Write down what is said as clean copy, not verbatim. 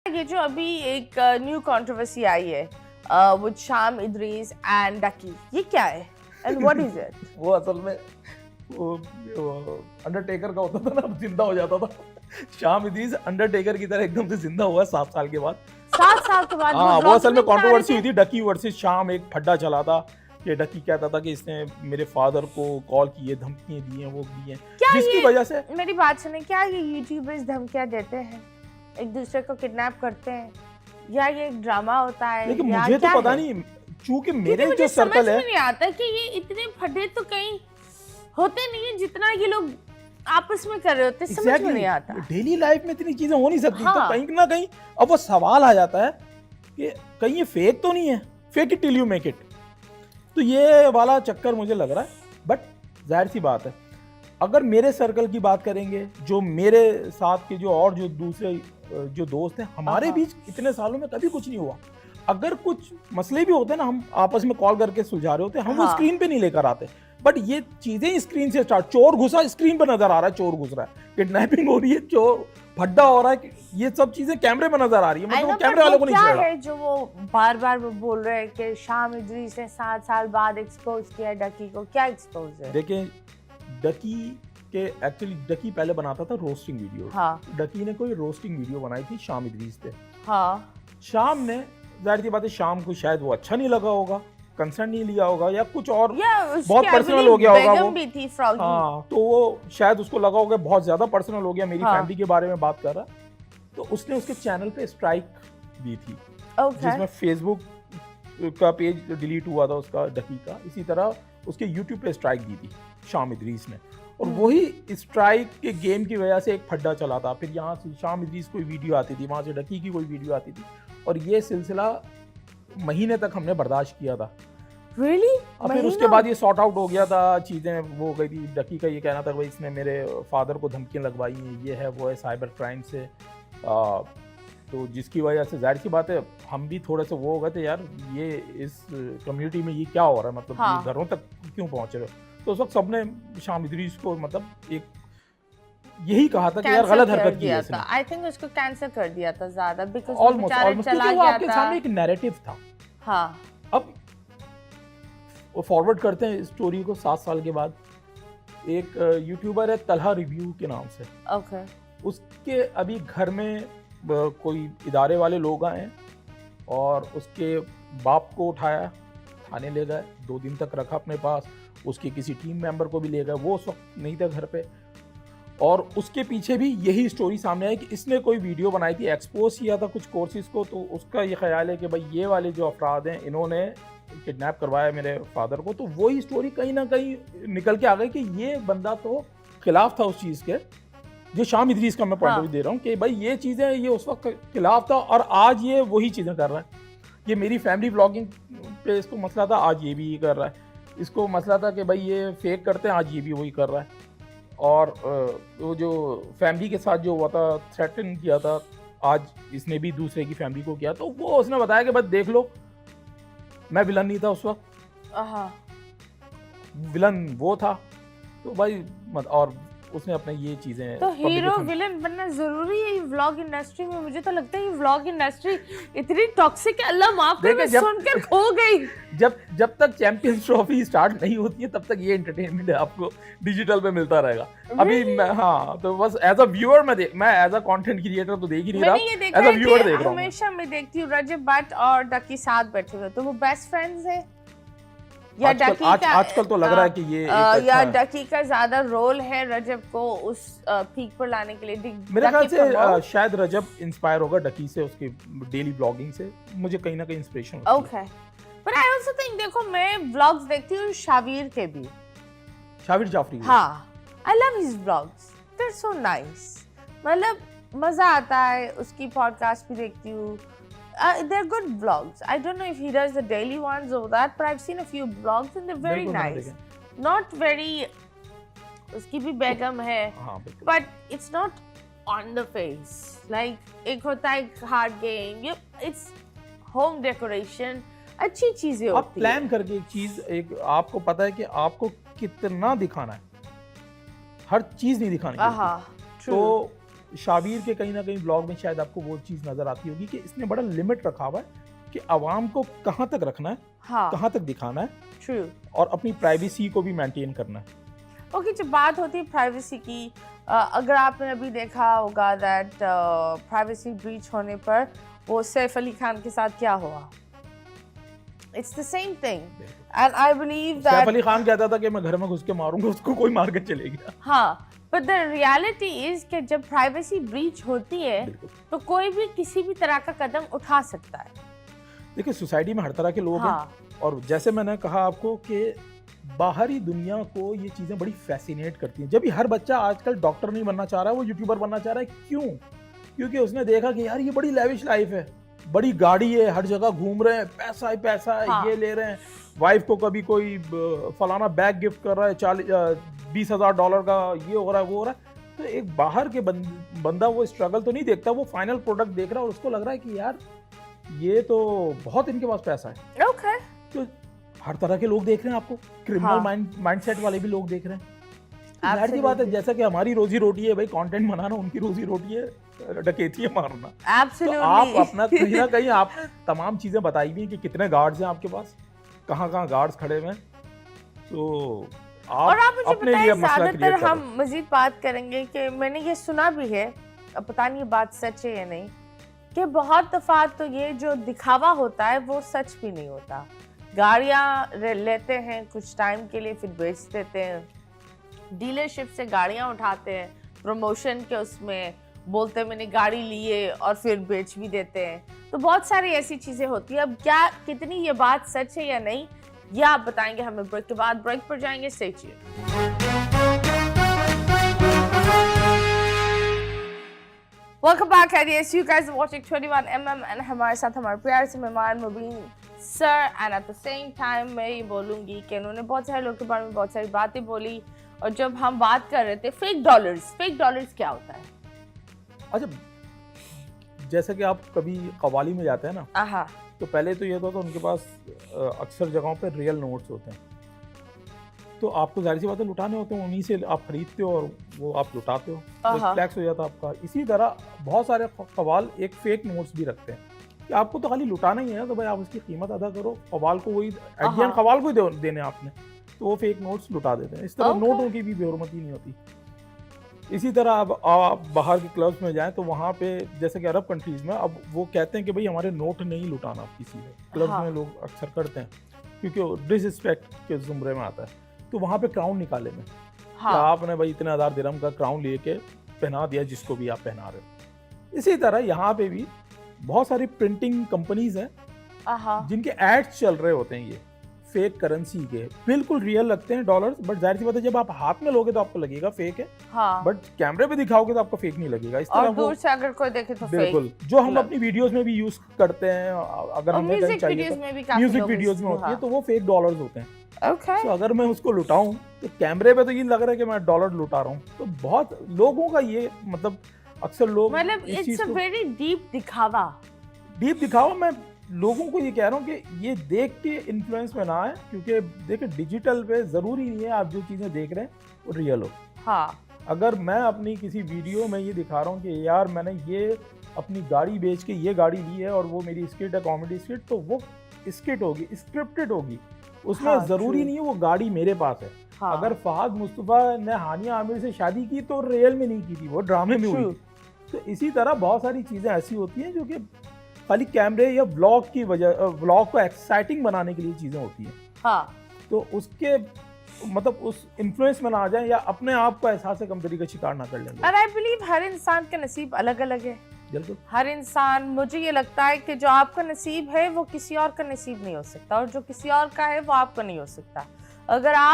ये जो अभी एक न्यू कंट्रोवर्सी आई है विद शाम इदरीस एंड डकी, ये क्या है एंड व्हाट इज इट? वो असल में वो अंडरटेकर का होता था ना, जिंदा हो जाता था। शाम इदरीस अंडरटेकर की तरह एकदम से जिंदा हुआ 7 साल के बाद। 7 साल के बाद हाँ, वो असल में कंट्रोवर्सी हुई थी। डकी वर्सेस शाम एक फड्डा चला था कि डकी कहता था कि इसने मेरे फादर को कॉल किए, धमकियां दी हैं, वो दी हैं, जिसकी वजह से। मेरी बात सुने, क्या ये यूट्यूबर्स धमकियां देते हैं, एक दूसरे को किडनैप करते हैं, या ये एक ड्रामा होता है? लेकिन मुझे तो पता नहीं, चूंकि मेरे जो सर्कल है, नहीं आता कि ये इतने फड्डे तो कहीं होते नहीं है जितना ये लोग आपस में कर रहे होते। समझ में नहीं आता। डेली लाइफ में इतनी चीजें हो नहीं सकती। तो कहीं ना कहीं अब वो सवाल आ जाता है कि कहीं ये फेक तो नहीं है, fake it till you make it. तो ये वाला चक्कर मुझे लग रहा है। बट जाहिर सी बात है, अगर मेरे सर्कल की बात करेंगे, जो मेरे साथ के जो और जो दूसरे जो दोस्त हैं, हमारे बीच इतने सालों में कभी कुछ नहीं हुआ। अगर कुछ मसले भी होते हैं ना, हम आपस में कॉल करके सुलझा रहे होते हैं, हम वो स्क्रीन पे नहीं लेकर आते। बट ये चीजें स्क्रीन से स्टार्ट, चोर घुसा स्क्रीन पर नजर आ रहा है, चोर घुस रहा है, किडनैपिंग हो रही है, चोर फड्डा हो रहा है, ये सब चीजें कैमरे में नजर आ रही है। मतलब कैमरे वालों को नहीं क्या है जो वो बार बार बोल रहे हैं कि शाम इदरीस ने 7 साल बाद एक्सपोज किया डकी को? क्या एक्सपोज है? देखें, डकी के एक्चुअली डकी पहले बनाता था रोस्टिंग वीडियो। हाँ। डकी ने कोई रोस्टिंग वीडियो बनाई थी शाम इदरीस पे। हाँ। शाम ने, जाहिर सी बात है, शाम को शायद वो अच्छा नहीं लगा होगा, कंसर्न नहीं लिया होगा, या कुछ और बहुत पर्सनल हो गया होगा वो। भी थी फ्रॉगी। हाँ, तो वो शायद उसको लगा होगा बहुत ज्यादा पर्सनल हो गया, मेरी फैमिली के बारे में बात कर रहा। तो उसने उसके चैनल पे स्ट्राइक दी थी, जिसमें फेसबुक का पेज डिलीट हुआ था उसका, डकी का। इसी तरह उसके यूट्यूब पे स्ट्राइक दी थी शाम इदरीस ने, और वही स्ट्राइक के गेम की वजह से एक फड्डा चला था। फिर यहाँ से शाम इदरीस कोई वीडियो आती थी, वहाँ से डकी की कोई वीडियो आती थी, और ये सिलसिला महीने तक हमने बर्दाश्त किया था। Really? और फिर उसके बाद ये सॉर्ट आउट हो गया था, चीज़ें वो हो गई थी। डकी का ये कहना था भाई इसने मेरे फादर को धमकियाँ लगवाई हैं, ये है वो है, साइबर क्राइम से। तो जिसकी वजह से जाहिर सी बात है हम भी थोड़े से वो हो गए थे, यार ये इस कम्युनिटी में ये क्या हो रहा है, मतलब हाँ। ये घरों तक क्यों पहुँच रहे हो। तो उस वक्त सबने शाम इदरीस को मतलब एक यही कहा था कि यार गलत हरकत की है इसने। आई थिंक उसको कैंसिल कर दिया था ज्यादा, बिकॉज़ ऑलमोस्ट क्योंकि वो आपके सामने एक नैरेटिव था। हाँ। अब वो फॉरवर्ड करते हैं स्टोरी को 7 साल के बाद। एक यूट्यूबर है तलहा रिव्यू के नाम से, ओके। उसके अभी घर में कोई इदारे वाले लोग आए और उसके बाप को उठाया, थाने ले गए, 2 दिन तक रखा अपने पास। उसके किसी टीम मेंबर को भी ले गए, वो उस वक्त नहीं था घर पे। और उसके पीछे भी यही स्टोरी सामने आई कि इसने कोई वीडियो बनाई थी, एक्सपोज किया था कुछ कोर्सेज को। तो उसका ये ख्याल है कि भाई ये वाले जो अफराद हैं, इन्होंने किडनैप करवाया मेरे फादर को। तो वही स्टोरी कहीं ना कहीं निकल के आ गई कि ये बंदा तो खिलाफ था उस चीज़ के, जो शाम इदरीस का मैं पॉइंट ऑफ व्यू दे रहा हूँ कि भाई ये चीज़ें ये उस वक्त खिलाफ था, और आज ये वही चीज़ें कर रहा है। ये मेरी फैमिली ब्लॉगिंग पे इसको मसला था, आज ये भी कर रहा है। इसको मसला था कि भाई ये फेक करते हैं, आज ये भी वही कर रहा है। और वो जो फैमिली के साथ जो हुआ था, थ्रेटन किया था, आज इसने भी दूसरे की फैमिली को किया। तो वो उसने बताया कि बस देख लो, मैं विलन नहीं था उस वक्त, विलन वो था। तो भाई और उसने अपने ये चीजें, तो हीरो विलन बनना जरूरी है व्लॉग इंडस्ट्री में? मुझे तो लगता है ये व्लॉग इंडस्ट्री इतनी टॉक्सिक है, अल्लाह माफ करे, मैं सुनकर खो गई। जब तक चैंपियंस ट्रॉफी स्टार्ट नहीं होती है तब तक ये एंटरटेनमेंट आपको डिजिटल पे मिलता रहेगा। अभी हाँ, तो बस एज अ व्यूअर मैं एज अ कंटेंट क्रिएटर तो देख ही नहीं रहा, एज अ व्यूअर देख रहा हूं। हमेशा मैं देखती हूँ रजब भट्ट और डकी साथ बैठे हुए, तो वो बेस्ट फ्रेंड्स है या डकी का? आजकल तो लग रहा है कि ये या डकी का ज्यादा रोल है रजब को उस पीक पर लाने के लिए? मेरे ख्याल से शायद रजब इंस्पायर होगा डकी से, उसके डेली ब्लॉगिंग से मुझे कहीं ना कहीं इंस्पिरेशन होती है। Okay, but I also think, देखो मैं ब्लॉग्स देखती हूँ शावीर के भी, शावीर जाफरी। हाँ, I love his blogs, they are so nice. मतलब मजा आता है, उसकी पॉडकास्ट भी देखती हूँ। They're good vlogs. I don't know if he does the daily ones or that, but I've seen a few vlogs and they're very nice. Not very, उसकी भी बेगम है, but it's not on the face. Like एक होता है hard game, it's home decoration, अच्छी चीजें होती है। आप प्लान करके एक चीज, एक आपको पता है कि आपको कितना दिखाना है, हर चीज नहीं दिखानी है। तो शाबिर के कहीं ना कहीं ब्लॉग में शायद आपको वो चीज़ नज़र आती होगी कि इसने बड़ा लिमिट रखा हुआ है कि आवाम को कहाँ तक रखना है, हाँ कहाँ तक दिखाना है ट्रू। और अपनी प्राइवेसी को भी मेंटेन करना है। ओके, जब बात होती है प्राइवेसी की, अगर आपने अभी देखा होगा दैट प्राइवेसी ब्रीच होने पर वो सैफ अली खान के साथ क्या हुआ, it's the same thing and I believe Saif that, Ali Khan कहता था कि मैं घर में घुस के मारूंगा उसको, कोई मार के चले गया। हाँ, बट द रियलिटी इज कि जब प्राइवेसी ब्रीच होती है तो कोई भी किसी भी तरह का कदम उठा सकता है। देखिए सोसाइटी में हर तरह के लोग हाँ हैं और जैसे मैंने कहा आपको कि बाहरी दुनिया को ये चीज़ें बड़ी फैसिनेट करती हैं। जब भी हर बच्चा आजकल डॉक्टर नहीं बनना चाह रहा है, वो यूट्यूबर बनना चाह रहा है। क्यों? क्योंकि उसने देखा कि यार ये बड़ी लेविश लाइफ है, बड़ी गाड़ी है, हर जगह घूम रहे हैं, पैसा ही पैसा है, हाँ। ये ले रहे हैं, वाइफ को कभी कोई फलाना बैग गिफ्ट कर रहा है, $20,000 का, ये हो रहा है वो हो रहा है। तो एक बाहर के बंदा वो स्ट्रगल तो नहीं देखता, वो फाइनल प्रोडक्ट देख रहा है और उसको लग रहा है कि यार ये तो बहुत इनके पास पैसा है। ओके, तो हर तरह के लोग देख रहे हैं आपको, क्रिमिनल माइंडसेट वाले भी लोग देख रहे हैं। जाहिर सी बात है, जैसा कि हमारी रोजी रोटी है भाई कंटेंट बनाना, उनकी रोजी रोटी है डकैती है मारना। तो एब्सोल्युटली। आप अपना कहीं ना कहीं आपने तमाम चीजें बताई भी हैं कि कितने गार्ड्स हैं आपके पास, कहाँ गार्ड्स खड़े हुए हैं। तो और आप मुझे अपने लिए बताइए, मसला ज्यादातर क्रिएट हम करो। मजीद बात करेंगे कि मैंने ये सुना भी है, अब पता नहीं ये बात सच है या नहीं, कि बहुत दफा तो ये जो दिखावा होता है वो सच भी नहीं होता। गाड़ियां लेते हैं कुछ टाइम के लिए, फिर बेच देते हैं, डीलरशिप से गाड़ियां उठाते हैं, प्रमोशन के उसमें बोलते हैं मैंने गाड़ी ली है और फिर बेच भी देते हैं। तो बहुत सारी ऐसी चीजें होती है। अब क्या कितनी ये बात सच है या नहीं, ये आप बताएंगे हमें ब्रेक के बाद। ब्रेक पर जाएंगे, stay tuned. Welcome back ideas, you guys are watching 21mm and हमारे साथ हमारे प्यारे से मेहमान Mubeen sir. And at the same time मैं ये बोलूँगी कि उन्होंने बहुत सारे लोगों के बारे में बहुत सारी बातें बोली। और जब हम बात कर रहे थे फेक डॉलर्स क्या होता है? अच्छा, जैसे कि आप कभी कवाली में जाते हैं ना, आहा, तो पहले तो ये होता था उनके पास अक्सर जगहों पे रियल नोट्स होते हैं, तो आपको जाहिर सी बात है लुटाने होते हैं, उन्हीं से आप खरीदते हो और वो आप लुटाते हो, तो फ्लैक्स हो जाता है आपका। इसी तरह बहुत सारे कवाल एक फेक नोट्स भी रखते हैं कि आपको तो खाली लुटाना ही है, तो भाई आप उसकी कीमत अदा करो, कवाल को वही एट द एंड कवाल को ही देने आपने, तो वो फेक नोट्स लुटा देते हैं। इस तरह नोटों की भी बेहुरमती नहीं होती। इसी तरह अब आप बाहर के क्लब्स में जाएं तो वहाँ पे जैसे कि अरब कंट्रीज में अब वो कहते हैं कि भाई हमारे नोट नहीं लुटाना किसी को, क्लब्स में लोग अक्सर करते हैं क्योंकि डिसरिस्पेक्ट के जुमरे में आता है। तो वहाँ पे क्राउन निकाले में कि आपने भाई इतने 1000 दिरहम का क्राउन लेके पहना दिया जिसको भी आप पहना रहे हो। इसी तरह यहाँ पे भी बहुत सारी प्रिंटिंग कंपनीज हैं जिनके एड्स चल रहे होते हैं, ये फेक करेंसी के बिल्कुल रियल लगते हैं डॉलर्स, बट जाहिर सी बात है जब आप हाथ में लोगे तो आपको लगेगा फेक है, बट कैमरे पे दिखाओगे तो आपको फेक नहीं लगेगा। इस तरह दूर से अगर कोई देखे तो बिल्कुल जो हम अपनी वीडियोस में भी यूज करते हैं, अगर हमें कहीं चाहिए तो म्यूजिक वीडियोस में होती है, तो वो फेक डॉलर्स होते हैं। तो अगर मैं उसको लुटाऊं तो कैमरे पे तो ये लग रहा है कि मैं डॉलर लुटा रहा हूँ। तो बहुत लोगों का ये मतलब अक्सर लोग मतलब इट्स अ वेरी डीप दिखावा। मैं लोगों को ये कह रहा हूँ कि ये देख के इन्फ्लुएंस में ना आए, क्योंकि देखिए डिजिटल पे जरूरी नहीं है आप जो चीजें देख रहे हैं वो रियल हो। अगर मैं अपनी किसी वीडियो में ये दिखा रहा हूँ कि यार मैंने ये अपनी गाड़ी बेच के ये गाड़ी ली है और वो मेरी स्किट है, कॉमेडी स्किट, तो वो स्किट होगी, स्क्रिप्टेड होगी, उसमें जरूरी नहीं है वो गाड़ी मेरे पास है। अगर फहद मुस्तफा ने हानिया आमिर से शादी की तो रियल में नहीं की थी, वो ड्रामे में हुई। तो इसी तरह बहुत सारी चीजें ऐसी होती हैं जो कि खाली कैमरे या व्लॉग की वजह, व्लॉग को एक्साइटिंग बनाने के लिए चीजें होती हैं। तो उसके मतलब उस इन्फ्लुएंस में ना आ जाए या अपने आप को एहसास कमतरी का शिकार ना कर लें। और आई बिलीव हर इंसान का नसीब अलग अलग है। बिल्कुल, हर इंसान, मुझे ये लगता है कि जो आपका नसीब है वो किसी और का नसीब नहीं हो सकता, और जो किसी और का है वो आपका नहीं हो सकता। अगर आप